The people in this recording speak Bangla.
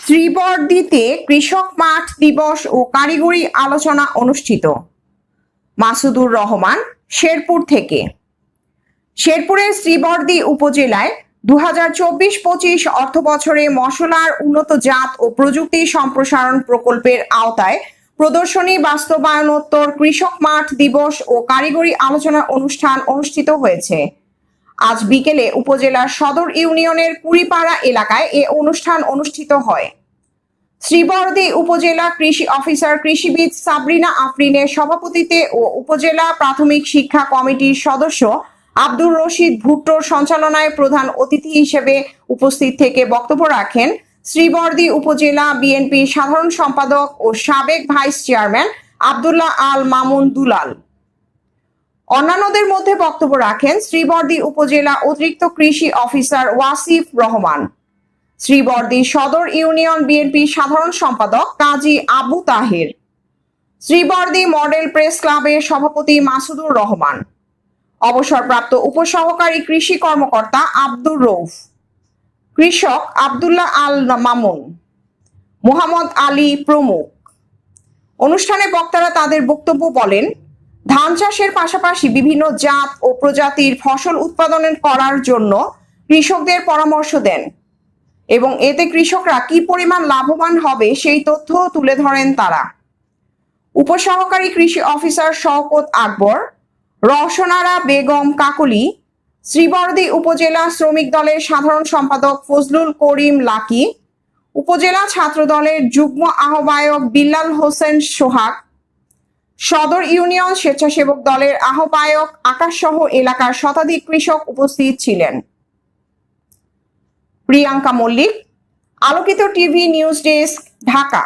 শ্রীবরদীতে কৃষক মাঠ দিবস ও কারিগরি আলোচনা অনুষ্ঠিত। মাসুদুর রহমান, শেরপুর থেকে। শেরপুরের শ্রীবরদী উপজেলায় 2024-25 অর্থবছরে মশলার উন্নত জাত ও প্রযুক্তি সম্প্রসারণ প্রকল্পের আওতায় প্রদর্শনী বাস্তবায়নোত্তর কৃষক মাঠ দিবস ও কারিগরি আলোচনা অনুষ্ঠান অনুষ্ঠিত হয়েছে। আজ বিকেলে উপজেলার সদর ইউনিয়নের কুড়িপাড়া এলাকায় এ অনুষ্ঠান অনুষ্ঠিত হয়। শ্রীবরদী উপজেলা কৃষি অফিসার কৃষিবিদ সাবরিনা আফরিনের সভাপতিত্বে ও উপজেলা প্রাথমিক শিক্ষা কমিটির সদস্য আব্দুর রশিদ ভুট্টোর সঞ্চালনায় প্রধান অতিথি হিসেবে উপস্থিত থেকে বক্তব্য রাখেন শ্রীবরদী উপজেলা বিএনপির সাধারণ সম্পাদক ও সাবেক ভাইস চেয়ারম্যান আব্দুল্লাহ আল মামুন দুলাল। অন্যান্যদের মধ্যে বক্তব্য রাখেন শ্রীবরদী উপজেলা অতিরিক্ত কৃষি অফিসার ওয়াসিফ রহমান, শ্রীবরদী সদর ইউনিয়ন বিএনপির সাধারণ সম্পাদক কাজী আবু তাহের, শ্রীবরদী মডেল প্রেস ক্লাবের সভাপতি মাসুদুর রহমান, অবসরপ্রাপ্ত উপসহকারী কৃষি কর্মকর্তা আব্দুর রৌফ, কৃষক আব্দুল্লাহ আল মামুন, মোহাম্মদ আলী প্রমুখ। অনুষ্ঠানে বক্তারা তাদের বক্তব্য বলেন, ধান চাষের পাশাপাশি বিভিন্ন জাত ও প্রজাতির ফসল উৎপাদন করার জন্য কৃষকদের পরামর্শ দেন এবং এতে কৃষকরা কি পরিমাণ লাভবান হবে সেই তথ্য তুলে ধরেন তারা। উপসহকারী কৃষি অফিসার শওকত আকবর, রওশনারা বেগম কাকলি, শ্রীবরদী উপজেলা শ্রমিক দলের সাধারণ সম্পাদক ফজলুল করিম লাকি, উপজেলা ছাত্র দলের যুগ্ম আহ্বায়ক বিল্লাল হোসেন সোহাগ, সদর ইউনিয়ন স্বেচ্ছাসেবক দলের আহ্বায়ক আকাশ সহ এলাকার শতাধিক কৃষক উপস্থিত ছিলেন। প্রিয়াঙ্কা মল্লিক, আলোকিত টিভি নিউজ ডেস্ক, ঢাকা।